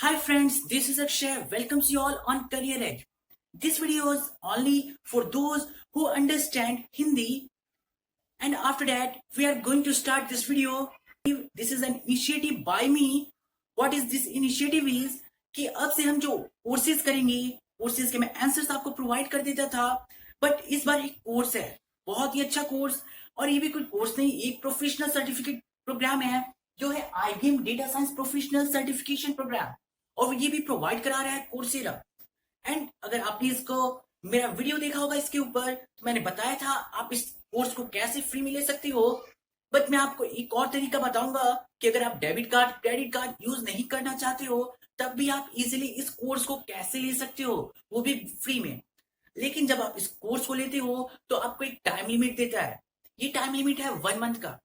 Hi friends, this is Akshay. Welcomes you all on Career Edge. This video is only for those who understand Hindi, and after that we are going to start this video. This is an initiative by me. What is this initiative is कि अब से हम जो courses करेंगे, courses के मैं answers आपको provide कर देता था, बट इस बार एक कोर्स है, बहुत ही अच्छा कोर्स। और ये भी कोई कोर्स नहीं, एक प्रोफेशनल सर्टिफिकेट प्रोग्राम है जो है IBM data science professional certification program, और ये भी प्रोवाइड करा रहा है कोर्सेरा। एंड अगर आपने इसको मेरा वीडियो देखा होगा इसके ऊपर, तो मैंने बताया था आप इस कोर्स को कैसे फ्री में ले सकते हो। बट मैं आपको एक और तरीका बताऊंगा कि अगर आप debit card credit card use नहीं करना चाहते हो, तब भी आप इजीली इस कोर्स को कैसे ले सकते हो, वो भी फ्री में। लेकिन जब आप इस कोर्स को लेते हो तो आपको एक टाइम लिमिट देता है। ये टाइम लिमिट है 1 मंथ का।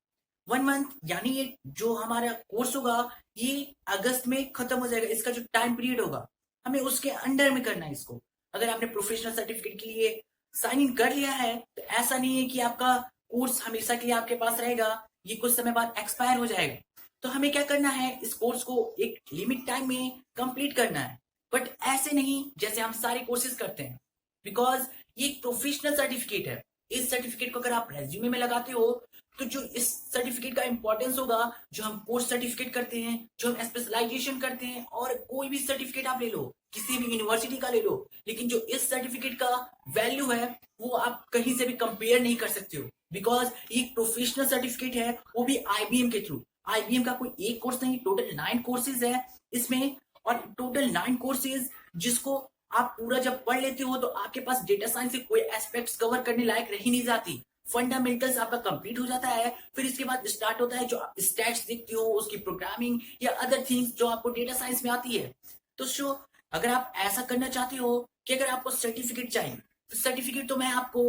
1 मंथ यानी ये जो हमारा कोर्स होगा ये अगस्त में खत्म हो जाएगा। इसका जो टाइम पीरियड होगा हमें उसके अंडर में करना है इसको। अगर आपने प्रोफेशनल सर्टिफिकेट के लिए साइन इन कर लिया है तो ऐसा नहीं है कि आपका कोर्स हमेशा के लिए आपके पास रहेगा, ये कुछ समय बाद एक्सपायर हो जाएगा। तो हमें क्या करना है, इस कोर्स को एक लिमिट टाइम में कंप्लीट करना है। बट ऐसे नहीं जैसे हम सारे कोर्सेज करते हैं, बिकॉज ये एक प्रोफेशनल सर्टिफिकेट है। इस सर्टिफिकेट को अगर आप रेज्यूमे में लगाते हो तो जो इस सर्टिफिकेट का इंपॉर्टेंस होगा, जो हम कोर्स सर्टिफिकेट करते हैं, जो हम स्पेशलाइजेशन करते हैं, और कोई भी सर्टिफिकेट आप ले लो, किसी भी यूनिवर्सिटी का ले लो, लेकिन जो इस सर्टिफिकेट का वैल्यू है वो आप कहीं से भी कंपेयर नहीं कर सकते हो। बिकॉज ये प्रोफेशनल सर्टिफिकेट है, वो भी IBM के थ्रू। IBM का कोई एक कोर्स नहीं, टोटल 9 कोर्सेज है इसमें, और टोटल 9 कोर्सेज जिसको आप पूरा जब पढ़ लेते हो तो आपके पास डेटा साइंस से कोई एस्पेक्ट्स कवर करने लायक रह ही नहीं जाती। फंडामेंटल्स आपका कंप्लीट हो जाता है, फिर इसके बाद स्टार्ट होता है जो आप स्टैट्स देखते हो, उसकी प्रोग्रामिंग या अदर थिंग्स जो आपको डेटा साइंस में आती है। तो शो अगर आप ऐसा करना चाहते हो कि अगर आपको सर्टिफिकेट चाहिए, तो सर्टिफिकेट तो मैं आपको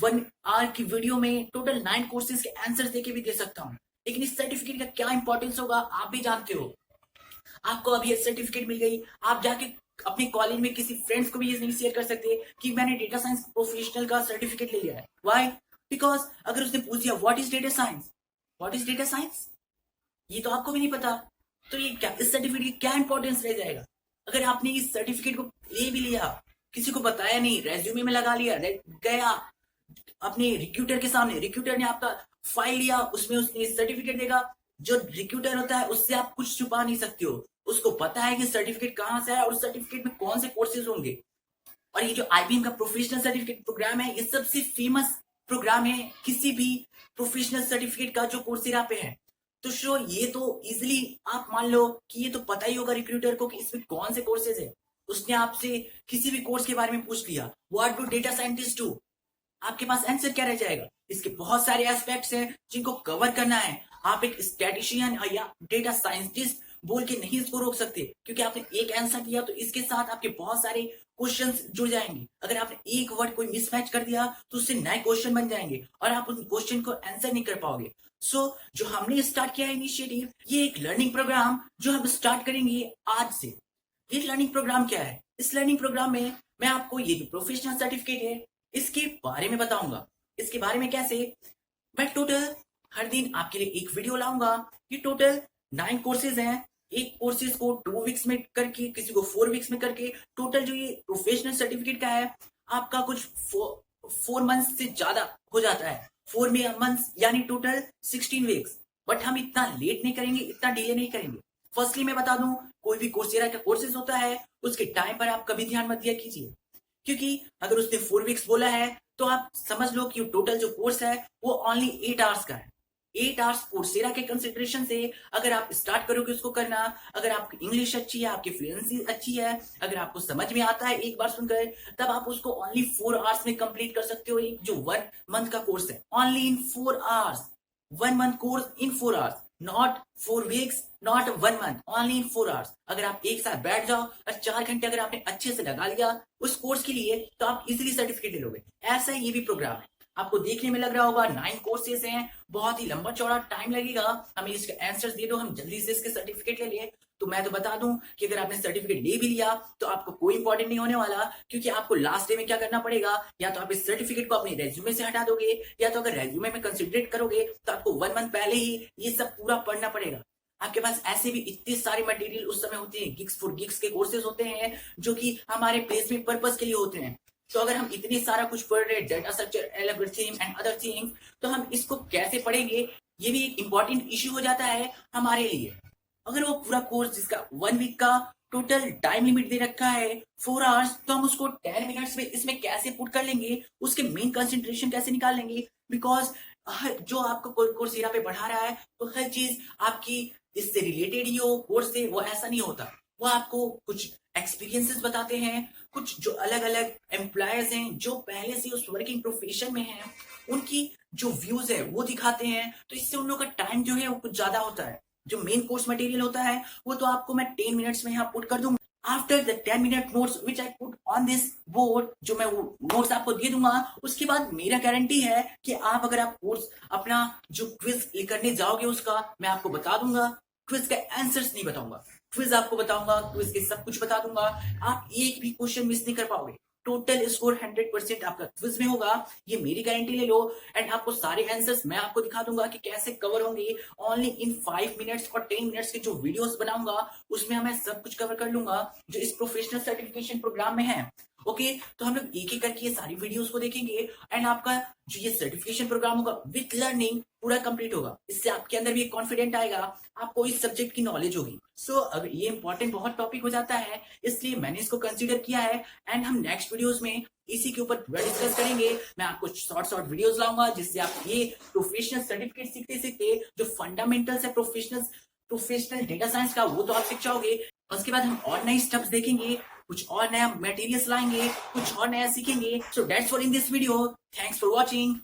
1 आवर की वीडियो में टोटल 9 कोर्सेज के आंसर्स देके भी दे सकता हूँ। लेकिन इस सर्टिफिकेट का क्या इंपॉर्टेंस होगा आप भी जानते हो। आपको अभी सर्टिफिकेट मिल गई, आप जाके अपने कॉलेज में किसी फ्रेंड्स को भी ये नहीं शेयर कर सकते कि मैंने डेटा साइंस प्रोफेशनल का सर्टिफिकेट ले लिया है। व्हाई? बिकॉज अगर उसने पूछ दिया what is data science, what is data science, ये तो आपको भी नहीं पता, तो ये क्या, इस सर्टिफिकेट की क्या इंपॉर्टेंस रह जाएगा। अगर आपने इस सर्टिफिकेट को ले भी लिया, किसी को बताया नहीं, रेज्यूमे में लगा लिया, गया अपने रिक्रूटर के सामने, रिक्रूटर ने आपका फाइल लिया, उसमें उसने सर्टिफिकेट देगा। जो रिक्रूटर होता है उससे आप कुछ छुपा नहीं सकते हो, उसको पता है कि सर्टिफिकेट कहां से है और सर्टिफिकेट में कौन से कोर्सेज होंगे। और ये जो IBM का प्रोफेशनल सर्टिफिकेट प्रोग्राम है, ये सबसे फेमस प्रोग्राम है किसी भी प्रोफेशनल सर्टिफिकेट का जो कोर्सेरा पे है। तो शो ये तो इजिली आप मान लो कि ये तो पता ही होगा रिक्रूटर को कि इसमें कौन से कोर्सेज है। उसने आपसे किसी भी कोर्स के बारे में पूछ लिया, what do data scientist do, आपके पास आंसर क्या रह जाएगा। इसके बहुत सारे एस्पेक्ट्स हैं जिनको कवर करना है। आप एक स्टैटिशियन या डेटा साइंटिस्ट बोल के नहीं इसको रोक सकते, क्योंकि आपने एक आंसर दिया तो इसके साथ आपके बहुत सारे क्वेश्चंस जुड़ जाएंगे। अगर आपने एक वर्ड कोई मिसमैच कर दिया तो उससे नए क्वेश्चन बन जाएंगे और आप उस क्वेश्चन को आंसर नहीं कर पाओगे। सो जो हमने स्टार्ट किया है इनिशिएटिव, ये एक लर्निंग प्रोग्राम जो हम स्टार्ट करेंगे आज से। ये लर्निंग प्रोग्राम क्या है, इस लर्निंग प्रोग्राम में मैं आपको ये जो प्रोफेशनल सर्टिफिकेट है इसके बारे में बताऊंगा। इसके बारे में कैसे, मैं टोटल हर दिन आपके लिए एक वीडियो लाऊंगा। ये टोटल 9 कोर्सेज हैं, एक कोर्सेज को 2 वीक्स में करके, किसी को 4 वीक्स में करके, टोटल जो ये प्रोफेशनल सर्टिफिकेट का है आपका कुछ 4 मंथ्स से ज्यादा हो जाता है। 4 मंथ्स यानी टोटल 16 वीक्स। बट हम इतना लेट नहीं करेंगे, इतना डिले नहीं करेंगे। फर्स्टली मैं बता दूं, कोई भी कोर्सेरा का कोर्सेज होता है उसके टाइम पर आप कभी ध्यान मत दिया कीजिए, क्योंकि अगर उसने 4 वीक्स बोला है तो आप समझ लो कि टोटल जो कोर्स है वो ओनली 8 आवर्स का है। 8 आवर्स कोर्सेरा के कंसिडरेशन से अगर आप स्टार्ट करोगे उसको करना, अगर आपकी इंग्लिश अच्छी है, आपकी फ्लुएंसी अच्छी है, अगर आपको समझ में आता है एक बार सुनकर, तब आप उसको ओनली 4 आवर्स में कंप्लीट कर सकते हो। एक जो 1 मंथ का कोर्स है only in 4 hours, 1 month course in 4 hours, not 4 weeks, not 1 month, only in 4 hours. अगर आप एक साथ बैठ जाओ और 4 घंटे अगर आपने अच्छे से लगा लिया उस कोर्स के लिए, तो आप इजीली सर्टिफिकेट ले लोगे। ऐसा ही ये भी प्रोग्राम है, आपको देखने में लग रहा होगा 9 कोर्सेज हैं, बहुत ही लंबा चौड़ा टाइम लगेगा, हमें इसके आंसर्स दे दो, हम जल्दी से इसके सर्टिफिकेट ले लिए। तो मैं तो बता दूं कि अगर आपने सर्टिफिकेट ले भी लिया तो आपको कोई इंपॉर्टेंट नहीं होने वाला, क्योंकि आपको लास्ट डे में क्या करना पड़ेगा, या तो आप इस सर्टिफिकेट को अपने रेज्यूमे से हटा दोगे, या तो अगर रेज्यूमे में कंसिडरेट करोगे तो आपको 1 मंथ पहले ही ये सब पूरा पढ़ना पड़ेगा। आपके पास ऐसे भी इतने सारे मटेरियल उस समय होते हैं, गिग्स फॉर गिग्स के कोर्सेज होते हैं जो कि हमारे प्लेसमेंट पर्पस के लिए होते हैं। तो अगर हम इतने सारा कुछ पढ़ रहे हैं, data structure, algorithm and other things, तो हम इसको कैसे पढ़ेंगे, ये भी एक इंपॉर्टेंट इश्यू हो जाता है हमारे लिए। अगर वो पूरा कोर्स जिसका 1 वीक का टोटल टाइम लिमिट दे रखा है 4 आवर्स, तो हम उसको 10 मिनट्स में इसमें कैसे पुट कर लेंगे, उसके मेन कंसेंट्रेशन कैसे निकाल लेंगे। बिकॉज जो आपको कोर्स यहाँ पे पढ़ा रहा है तो हर चीज आपकी इससे रिलेटेड ही हो कोर्स से, वो ऐसा नहीं होता। वो आपको कुछ एक्सपीरियंसेस बताते हैं, कुछ जो अलग अलग एम्प्लॉयर्स हैं जो पहले से उस वर्किंग प्रोफेशन में हैं, उनकी जो व्यूज है वो दिखाते हैं। तो इससे उन लोगों का टाइम जो है वो कुछ ज्यादा होता है। जो मेन कोर्स मटेरियल होता है वो तो आपको मैं 10 मिनट्स में यहाँ पुट कर दूंगा। After the 10 minute notes which I put on this board, जो मैं वो नोट्स आपको दे दूंगा, उसके बाद मेरा गारंटी है कि आप अगर आप कोर्स अपना जो क्विज करने जाओगे उसका मैं आपको बता दूंगा, क्विज का आंसर्स नहीं बताऊंगा, क्विज आपको बताऊंगा, क्विज के सब कुछ बता दूंगा, आप एक भी क्वेश्चन मिस नहीं कर पाओगे। टोटल स्कोर 100% आपका क्विज में होगा, ये मेरी गारंटी ले लो। एंड आपको सारे आंसर्स मैं आपको दिखा दूंगा कि कैसे कवर होंगे। ओनली इन 5 मिनट्स और 10 मिनट्स के जो वीडियोस बनाऊंगा उसमें मैं सब कुछ कवर कर लूंगा जो इस प्रोफेशनल सर्टिफिकेशन प्रोग्राम में है। ओके, तो हम लोग एक एक करके ये सारी वीडियोस को देखेंगे एंड आपका जो ये सर्टिफिकेशन प्रोग्राम होगा विथ लर्निंग पूरा कंप्लीट होगा। इससे आपके अंदर भी एक कॉन्फिडेंट आएगा, आपको इस सब्जेक्ट की नॉलेज होगी। सो अगर ये इंपॉर्टेंट बहुत टॉपिक हो जाता है, इसलिए मैंने इसको कंसीडर किया है। एंड हम नेक्स्ट वीडियोस में इसी के ऊपर पूरा डिस्कस करेंगे। मैं आपको शॉर्ट वीडियोस लाऊंगा जिससे आप ये प्रोफेशनल सर्टिफिकेट सीखते सीखते जो फंडामेंटल्स है प्रोफेशनल डेटा साइंस का वो तो आप सीख जाओगे। उसके बाद हम और नई स्टेप्स देखेंगे, कुछ और नया मटेरियल्स लाएंगे, कुछ और नया सीखेंगे। So that's for in this video. Thanks for watching.